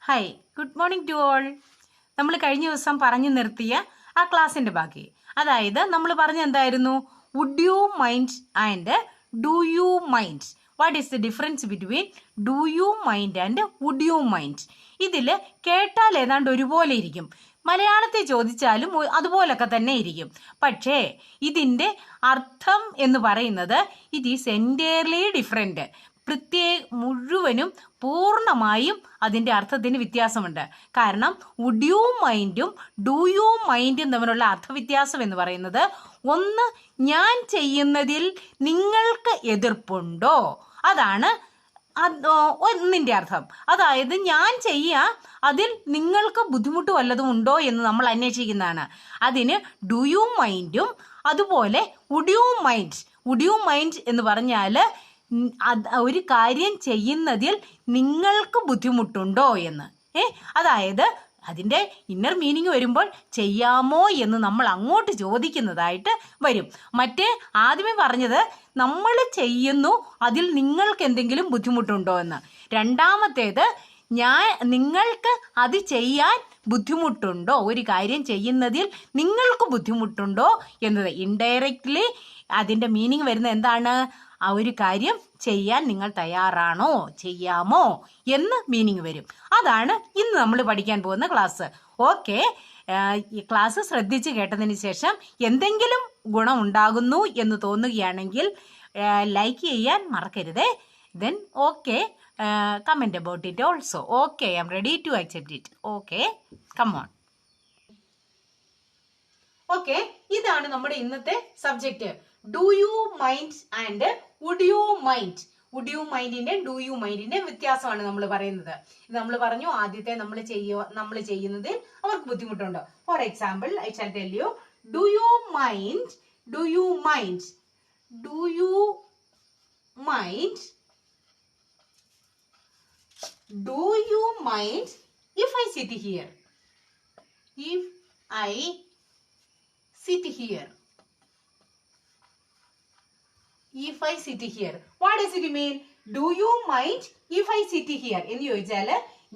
Hi, good morning to all. നമ്മൾ കഴിഞ്ഞ ദിവസം പറഞ്ഞു നിർത്തിയ ആ ക്ലാസ്സിന്റെ ബാക്കി, അതായത് നമ്മൾ പറഞ്ഞ എന്തായിരുന്നു? Would you mind and do you mind. What is the difference between do you mind and would you mind? ഇതിൽ കേട്ടാൽ ഏതാണ്ട് ഒരുപോലെ ഇരിക്കും, മലയാളത്തിൽ ചോദിച്ചാലും അതുപോലൊക്കെ തന്നെ ഇരിക്കും. പക്ഷേ ഇതിൻ്റെ അർത്ഥം എന്ന് പറയുന്നത് ഇറ്റ് ഈസ് എൻറ്റയർലി ഡിഫറെൻറ്റ്. മുഴുവനും പൂർണ്ണമായും അതിൻ്റെ അർത്ഥത്തിന് വ്യത്യാസമുണ്ട്. കാരണം വുഡ് യു മൈൻഡും ഡു യു മൈൻഡും തമ്മിലുള്ള അർത്ഥവ്യത്യാസം എന്ന് പറയുന്നത്, ഒന്ന്, ഞാൻ ചെയ്യുന്നതിൽ നിങ്ങൾക്ക് എതിർപ്പുണ്ടോ, അതാണ് ഒന്നിൻ്റെ അർത്ഥം. അതായത് ഞാൻ ചെയ്യാം, അതിൽ നിങ്ങൾക്ക് ബുദ്ധിമുട്ട് വല്ലതും ഉണ്ടോ എന്ന് നമ്മൾ അന്വേഷിക്കുന്നതാണ്. അതിന് ഡു യു മൈൻഡും അതുപോലെ would you mind. Would you mind എന്ന് പറഞ്ഞാൽ ഒരു കാര്യം ചെയ്യുന്നതിൽ നിങ്ങൾക്ക് ബുദ്ധിമുട്ടുണ്ടോ എന്ന്. അതായത് അതിൻ്റെ ഇന്നർ മീനിങ് വരുമ്പോൾ ചെയ്യാമോ എന്ന് നമ്മൾ അങ്ങോട്ട് ചോദിക്കുന്നതായിട്ട് വരും. മറ്റേ ആദ്യമേ പറഞ്ഞത് നമ്മൾ ചെയ്യുന്നു, അതിൽ നിങ്ങൾക്ക് എന്തെങ്കിലും ബുദ്ധിമുട്ടുണ്ടോ എന്ന്. രണ്ടാമത്തേത് നിങ്ങൾക്ക് അത് ചെയ്യാൻ ബുദ്ധിമുട്ടുണ്ടോ, ഒരു കാര്യം ചെയ്യുന്നതിൽ നിങ്ങൾക്ക് ബുദ്ധിമുട്ടുണ്ടോ എന്നത്. ഇൻഡയറക്റ്റ്ലി അതിൻ്റെ മീനിങ് വരുന്നത് എന്താണ്? ആ ഒരു കാര്യം ചെയ്യാൻ നിങ്ങൾ തയ്യാറാണോ, ചെയ്യാമോ എന്ന് മീനിങ് വരും. അതാണ് ഇന്ന് നമ്മൾ പഠിക്കാൻ പോകുന്ന ക്ലാസ്. ഓക്കെ, ഈ ക്ലാസ് ശ്രദ്ധിച്ച് കേട്ടതിന് ശേഷം എന്തെങ്കിലും ഗുണം ഉണ്ടാകുന്നു എന്ന് തോന്നുകയാണെങ്കിൽ ലൈക്ക് ചെയ്യാൻ മറക്കരുതേ. Then okay, comment about it also. Okay, I am ready to accept it. Okay, come on. Okay, ഇതാണ് നമ്മുടെ ഇന്നത്തെ subject. Do you mind and would you mind. Would you മൈൻഡിന്റെ ഡു യു മൈൻഡിന്റെ വ്യത്യാസമാണ് നമ്മൾ പറയുന്നത്. ഇത് നമ്മൾ പറഞ്ഞു, ആദ്യത്തെ നമ്മൾ ചെയ്യുന്നതിൽ അവർക്ക് ബുദ്ധിമുട്ടുണ്ടോ. For example, I shall tell you, do you mind, do you mind, do you mind, do you mind if I sit here, if I sit here, if I sit here. What does it mean? Do you mind if I sit here എന്ന് ചോദിച്ചാൽ,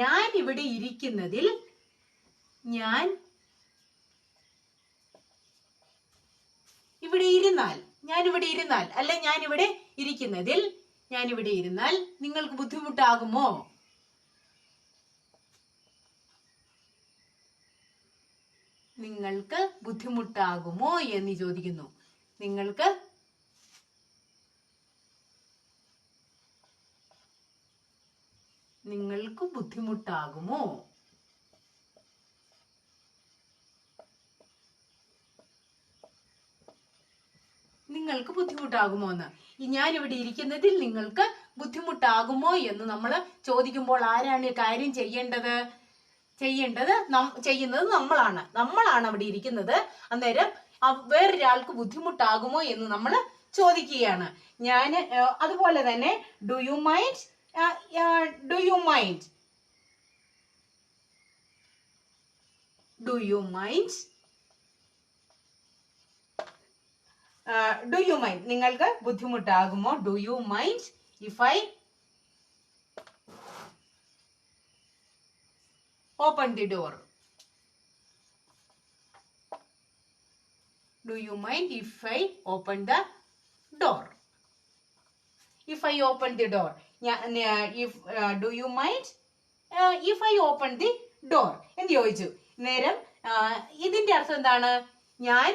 ഞാൻ ഇവിടെ ഇരിക്കുന്നതിൽ, ഞാൻ ഇവിടെ ഇരുന്നാൽ അല്ല, ഞാൻ ഇവിടെ ഇരുന്നാൽ നിങ്ങൾക്ക് ബുദ്ധിമുട്ടാകുമോ? നിങ്ങൾക്ക് ബുദ്ധിമുട്ടാകുമോ എന്ന് ചോദിക്കുന്നു. നിങ്ങൾക്ക് ബുദ്ധിമുട്ടാകുമോ? നിങ്ങൾക്ക് ബുദ്ധിമുട്ടാകുമോ എന്ന്. ഞാനിവിടെ ഇരിക്കുന്നതിൽ നിങ്ങൾക്ക് ബുദ്ധിമുട്ടാകുമോ എന്ന് നമ്മൾ ചോദിക്കുമ്പോൾ ആരാണ് കാര്യം ചെയ്യുന്നത് നമ്മളാണ് അവിടെ ഇരിക്കുന്നത്. അന്നേരം വേറൊരാൾക്ക് ബുദ്ധിമുട്ടാകുമോ എന്ന് നമ്മൾ ചോദിക്കുകയാണ്. അതുപോലെ തന്നെ do you mind, do you mind, do you mind, do you mind, നിങ്ങൾക്ക് ബുദ്ധിമുട്ടാകുമോ? Do you mind if I open the door. Do you mind if I open the door? If I open the door. Do you mind if I open the door എന്ന് ചോദിച്ചു. നേരം ഇതിന്റെ അർത്ഥം എന്താണ്? ഞാൻ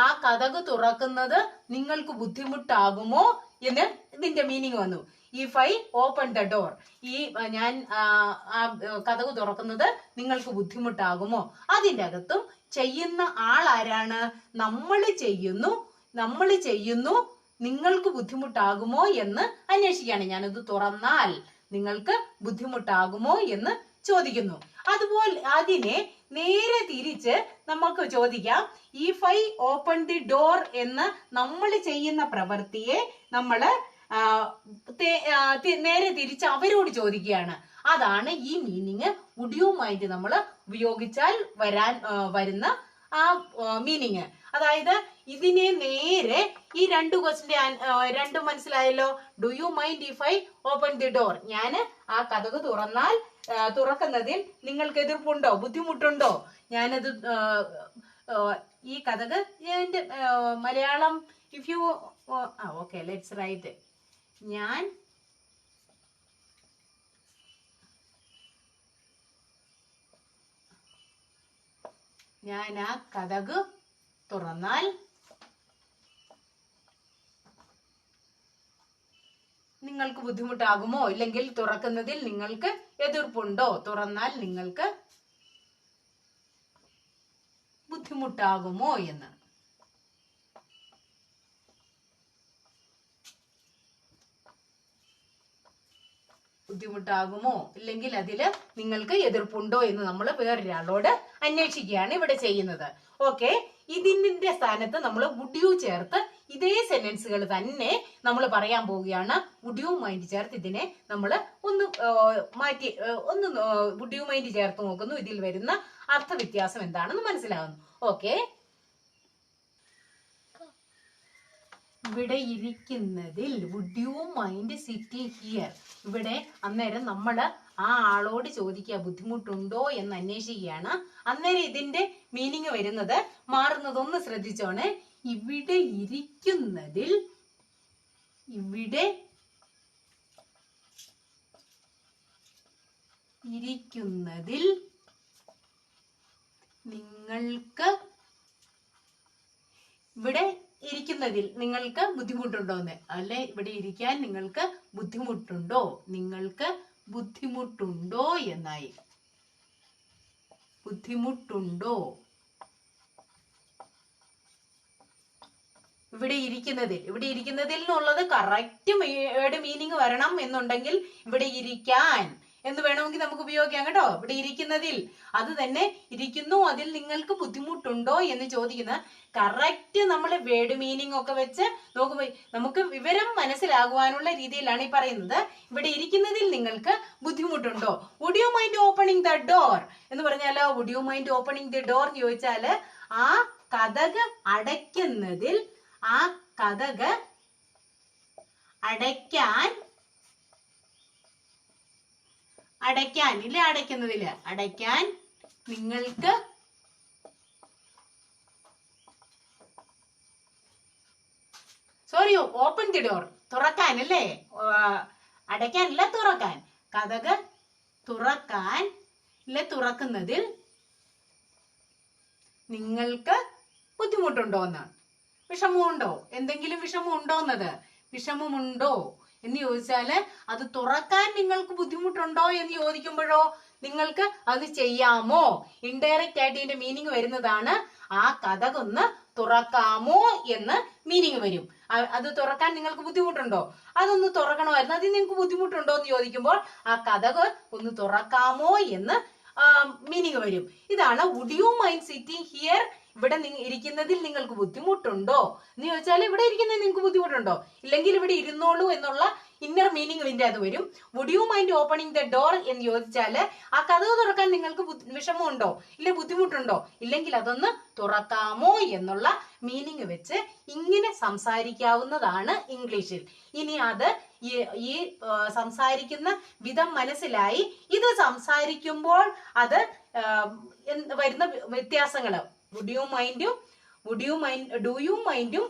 ആ കതക് തുറക്കുന്നത് നിങ്ങൾക്ക് ബുദ്ധിമുട്ടാകുമോ എന്ന് ഇതിന്റെ മീനിങ് വന്നു. If I open the door, ഞാൻ കതക് തുറക്കുന്നത് നിങ്ങൾക്ക് ബുദ്ധിമുട്ടാകുമോ? അതിൻ്റെ അകത്തും ചെയ്യുന്ന ആളാരാണ്? നമ്മൾ ചെയ്യുന്നു, നിങ്ങൾക്ക് ബുദ്ധിമുട്ടാകുമോ എന്ന് അന്വേഷിക്കുകയാണ്. ഞാനത് തുറന്നാൽ നിങ്ങൾക്ക് ബുദ്ധിമുട്ടാകുമോ എന്ന് ചോദിക്കുന്നു. അതുപോലെ അതിനെ നേരെ തിരിച്ച് നമുക്ക് ചോദിക്കാം, if I open the door എന്ന് നമ്മൾ ചെയ്യുന്ന പ്രവൃത്തിയെ നമ്മൾ നേരെ തിരിച്ച് അവരോട് ചോദിക്കുകയാണ്. അതാണ് ഈ മീനിങ് വുഡ് യു മൈൻഡ് നമ്മൾ ഉപയോഗിച്ചാൽ വരുന്ന ആ മീനിങ്. അതായത് ഇതിനെ നേരെ ഈ രണ്ടും മനസ്സിലായല്ലോ. Do you mind if I open the door? ഞാൻ ആ കതക് തുറക്കുന്നതിൽ നിങ്ങൾക്ക് എതിർപ്പുണ്ടോ, ബുദ്ധിമുട്ടുണ്ടോ? ഞാനത് ഈ കതക് Malayalam if you okay let's write. ഞാൻ ആ കതക് തുറന്നാൽ നിങ്ങൾക്ക് ബുദ്ധിമുട്ടാകുമോ? ഇല്ലെങ്കിൽ തുറക്കുന്നതിൽ നിങ്ങൾക്ക് എതിർപ്പുണ്ടോ? തുറന്നാൽ നിങ്ങൾക്ക് ബുദ്ധിമുട്ടാകുമോ എന്ന്. ബുദ്ധിമുട്ടാകുമോ ഇല്ലെങ്കിൽ അതിൽ നിങ്ങൾക്ക് എതിർപ്പുണ്ടോ എന്ന് നമ്മൾ വേറൊരാളോട് അന്വേഷിക്കുകയാണ് ഇവിടെ ചെയ്യുന്നത്. ഓക്കെ, ഇതിന്റെ സ്ഥാനത്ത് നമ്മൾ വുഡ് യു ചേർത്ത് ഇതേ സെന്റൻസുകൾ തന്നെ നമ്മൾ പറയാൻ പോവുകയാണ്. വുഡ് യു മൈൻഡ് ചേർത്ത് ഇതിനെ നമ്മൾ ഒന്ന് മാറ്റി വുഡ് യു മൈൻഡ് ചേർത്ത് നോക്കുന്നു. ഇതിൽ വരുന്ന അർത്ഥവ്യത്യാസം എന്താണെന്ന് മനസ്സിലാകുന്നു. ഓക്കെ, ഇവിടെ ഇരിക്കുന്നതിൽ would you mind sitting here? ഇവിടെ അന്നേരം നമ്മൾ ആ ആളോട് ചോദിക്കുക ബുദ്ധിമുട്ടുണ്ടോ എന്ന് അന്വേഷിക്കുകയാണ്. അന്നേരം ഇതിന്റെ മീനിങ് വരുന്നത് മാറുന്നതൊന്ന് ശ്രദ്ധിച്ചോണേ. ഇവിടെ ഇരിക്കുന്നതിൽ നിങ്ങൾക്ക് ബുദ്ധിമുട്ടുണ്ടോന്ന്, അല്ലെ ഇവിടെ ഇരിക്കാൻ നിങ്ങൾക്ക് ബുദ്ധിമുട്ടുണ്ടോ എന്നായി. ബുദ്ധിമുട്ടുണ്ടോ ഇവിടെ ഇരിക്കുന്നതിൽ എന്നുള്ളത് കറക്റ്റ് മീനിങ് വരണം എന്നുണ്ടെങ്കിൽ ഇവിടെ ഇരിക്കാൻ എന്ന് വേണമെങ്കിൽ നമുക്ക് ഉപയോഗിക്കാം കേട്ടോ. ഇവിടെ ഇരിക്കുന്നതിൽ അത് തന്നെ ഇരിക്കുന്നു, അതിൽ നിങ്ങൾക്ക് ബുദ്ധിമുട്ടുണ്ടോ എന്ന് ചോദിക്കുന്ന കറക്റ്റ് നമ്മൾ വേർഡ് മീനിങ് ഒക്കെ വെച്ച് നോക്കുമ്പോൾ നമുക്ക് വിവരം മനസ്സിലാകുവാനുള്ള രീതിയിലാണ് ഈ പറയുന്നത്. ഇവിടെ ഇരിക്കുന്നതിൽ നിങ്ങൾക്ക് ബുദ്ധിമുട്ടുണ്ടോ? Would you mind opening the door എന്ന് പറഞ്ഞാലോ, would you mind opening the door എന്ന് ചോദിച്ചാല് ആ കതക് അടയ്ക്കുന്നതിൽ അടയ്ക്കാൻ നിങ്ങൾക്ക് ഓപ്പൺ ദി ഡോർ, തുറക്കാൻ അല്ലേ, അടയ്ക്കാനല്ല തുറക്കാൻ. കതക് തുറക്കുന്നതിൽ നിങ്ങൾക്ക് ബുദ്ധിമുട്ടുണ്ടോ എന്നാണ്. വിഷമമുണ്ടോ? എന്തെങ്കിലും വിഷമമുണ്ടോ എന്ന് ചോദിച്ചാല് അത് തുറക്കാൻ നിങ്ങൾക്ക് ബുദ്ധിമുട്ടുണ്ടോ എന്ന് ചോദിക്കുമ്പോഴോ നിങ്ങൾക്ക് അത് ചെയ്യാമോ? ഇൻഡയറക്റ്റ് ആയിട്ട് ഇതിന്റെ മീനിങ് വരുന്നതാണ് ആ കതകൊന്ന് തുറക്കാമോ എന്ന് മീനിങ് വരും. അത് തുറക്കാൻ നിങ്ങൾക്ക് ബുദ്ധിമുട്ടുണ്ടോ? അതൊന്ന് തുറക്കണമായിരുന്നു, അത് നിങ്ങൾക്ക് ബുദ്ധിമുട്ടുണ്ടോ എന്ന് ചോദിക്കുമ്പോൾ ആ കതക് ഒന്ന് തുറക്കാമോ എന്ന് മീനിങ് വരും. ഇതാണ് would you mind sitting here? ഇവിടെ ഇരിക്കുന്നതിൽ നിങ്ങൾക്ക് ബുദ്ധിമുട്ടുണ്ടോ എന്ന് ചോദിച്ചാൽ ഇവിടെ ഇരിക്കുന്നതിൽ നിങ്ങൾക്ക് ബുദ്ധിമുട്ടുണ്ടോ, ഇല്ലെങ്കിൽ ഇവിടെ ഇരുന്നോളൂ എന്നുള്ള ഇന്നർ മീനിങ് ഇതിന്റെ അത് വരും. Would you mind opening the door എന്ന് ചോദിച്ചാല് ആ കതക് തുറക്കാൻ നിങ്ങൾക്ക് വിഷമമുണ്ടോ, ഇല്ല ബുദ്ധിമുട്ടുണ്ടോ, ഇല്ലെങ്കിൽ അതൊന്ന് തുറക്കാമോ എന്നുള്ള മീനിങ് വെച്ച് ഇങ്ങനെ സംസാരിക്കാവുന്നതാണ് ഇംഗ്ലീഷിൽ. ഇനി അത് ഈ സംസാരിക്കുന്ന വിധം മനസ്സിലായി. ഇത് സംസാരിക്കുമ്പോൾ അത് വരുന്ന വ്യത്യാസങ്ങള് ഡു യു മൈൻഡും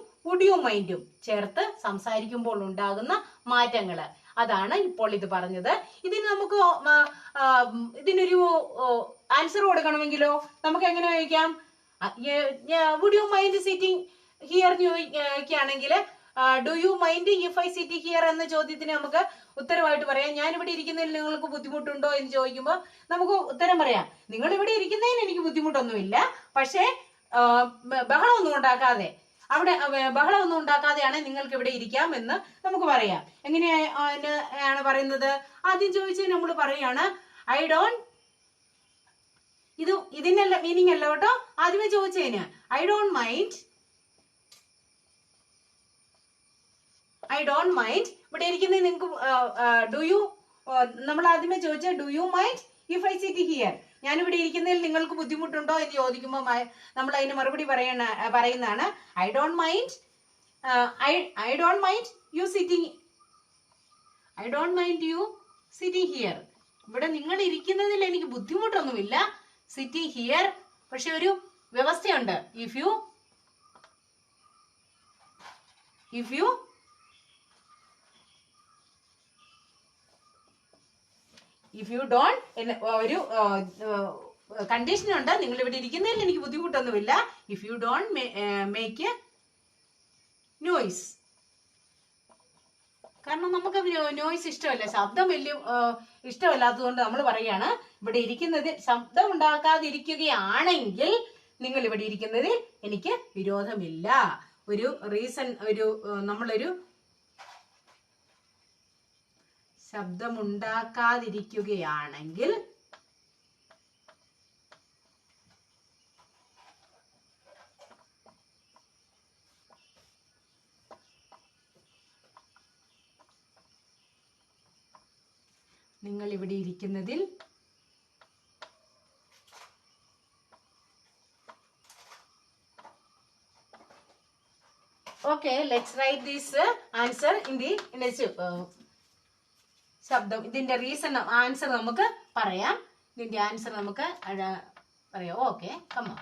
ചേർത്ത് സംസാരിക്കുമ്പോൾ ഉണ്ടാകുന്ന മാറ്റങ്ങള്, അതാണ് ഇപ്പോൾ ഇത് പറഞ്ഞത്. ഇതിനൊരു ആൻസർ കൊടുക്കണമെങ്കിലോ നമുക്ക് എങ്ങനെ ചോദിക്കാം? Would you mind sitting here ചോദിക്കുകയാണെങ്കിൽ do you mind if I sit here എന്ന ചോദ്യത്തിന് നമുക്ക് ഉത്തരവായിട്ട് പറയാം ഞാൻ ഇവിടെ ഇരിക്കുന്നതിൽ നിങ്ങൾക്ക് ബുദ്ധിമുട്ടുണ്ടോ എന്ന് ചോദിക്കുമ്പോൾ നമുക്ക് ഉത്തരം പറയാം നിങ്ങൾ ഇവിടെ ഇരിക്കുന്നതിന് എനിക്ക് ബുദ്ധിമുട്ടൊന്നുമില്ല, പക്ഷേ ബഹളമൊന്നും ഉണ്ടാക്കാതെയാണ് നിങ്ങൾക്ക് ഇവിടെ ഇരിക്കാം എന്ന് നമുക്ക് പറയാം. എങ്ങനെയാണ് പറയുന്നത്? ആദ്യം ചോദിച്ചത് നമ്മൾ പറയാണ് ഇതിനല്ല മീനിങ് അല്ല കേട്ടോ. ആദ്യമേ ചോദിച്ചതിന് ഐ ഡോണ്ട് മൈൻഡ് ഇവിടെ ഇരിക്കുന്നത് നിങ്ങൾക്ക് നമ്മൾ ആദ്യമേ ചോദിച്ച do you mind if I sit here, ഞാനിവിടെ ഇരിക്കുന്നതിൽ നിങ്ങൾക്ക് ബുദ്ധിമുട്ടുണ്ടോ എന്ന് ചോദിക്കുമ്പോൾ നമ്മൾ അതിന് മറുപടി പറയുന്നതാണ് I don't mind you sitting here. ഇവിടെ നിങ്ങൾ ഇരിക്കുന്നതിൽ എനിക്ക് ബുദ്ധിമുട്ടൊന്നുമില്ല. സിറ്റിംഗ് ഹിയർ, പക്ഷെ ഒരു വ്യവസ്ഥയുണ്ട്. ഇഫ് യു ഡോണ്ട്, ഒരു കണ്ടീഷൻ ഉണ്ട്. നിങ്ങൾ ഇവിടെ ഇരിക്കുന്നതിൽ എനിക്ക് ബുദ്ധിമുട്ടൊന്നുമില്ല. If you don't make noise. കാരണം നമുക്ക് നോയ്സ് ഇഷ്ടമല്ല, ശബ്ദം വലിയ ഇഷ്ടമല്ലാത്തതുകൊണ്ട് നമ്മൾ പറയാണ് ഇവിടെ ഇരിക്കുന്നതിൽ ശബ്ദം ഉണ്ടാക്കാതിരിക്കുകയാണെങ്കിൽ നിങ്ങൾ ഇവിടെ ഇരിക്കുന്നതിൽ എനിക്ക് വിരോധമില്ല. ഒരു റീസൺ, നമ്മളൊരു ശബ്ദമുണ്ടാക്കാതിരിക്കുകയാണെങ്കിൽ നിങ്ങൾ ഇവിടെ ഇരിക്കുന്നതിൽ okay, let's write this answer in the ശബ്ദം. ഇതിന്റെ റീസൺ ആൻസർ നമുക്ക് പറയാം. ഇതിന്റെ ആൻസർ നമുക്ക് പറയാം. Okay, come on.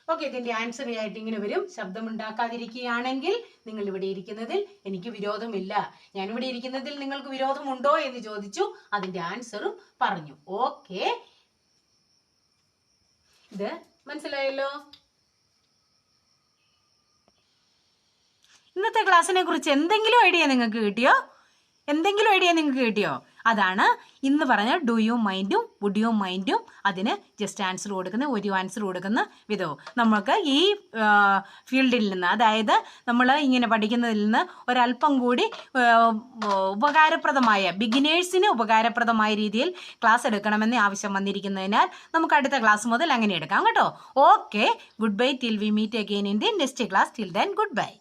ഓക്കെ, ഇതിന്റെ ആൻസർ ആയിട്ട് ഇങ്ങനെ വരും. ശബ്ദമുണ്ടാക്കാതിരിക്കുകയാണെങ്കിൽ നിങ്ങൾ ഇവിടെ ഇരിക്കുന്നതിൽ എനിക്ക് വിരോധമില്ല. ഞാനിവിടെ ഇരിക്കുന്നതിൽ നിങ്ങൾക്ക് വിരോധമുണ്ടോ എന്ന് ചോദിച്ചു. അതിന്റെ ആൻസറും പറഞ്ഞു. ഓക്കെ, ഇത് മനസ്സിലായല്ലോ. ഇന്നത്തെ ക്ലാസ്സിനെ കുറിച്ച് എന്തെങ്കിലും ഐഡിയ നിങ്ങൾക്ക് കിട്ടിയോ? അതാണ് ഇന്ന് പറഞ്ഞ ഡു യു മൈൻഡും വുഡ് യു മൈൻഡും. അതിന് ജസ്റ്റ് ആൻസർ കൊടുക്കുന്ന, ഒരു ആൻസർ കൊടുക്കുന്ന വിധവും. നമുക്ക് ഈ ഫീൽഡിൽ നിന്ന്, അതായത് നമ്മൾ ഇങ്ങനെ പഠിക്കുന്നതിൽ നിന്ന് ഒരല്പം കൂടി ഉപകാരപ്രദമായ, ബിഗിനേഴ്സിന് ഉപകാരപ്രദമായ രീതിയിൽ ക്ലാസ് എടുക്കണമെന്ന് ആവശ്യം വന്നിരിക്കുന്നതിനാൽ നമുക്ക് അടുത്ത ക്ലാസ് മുതൽ അങ്ങനെ എടുക്കാം കേട്ടോ. Okay, good bye. Till we meet again in the next class. Till then good by.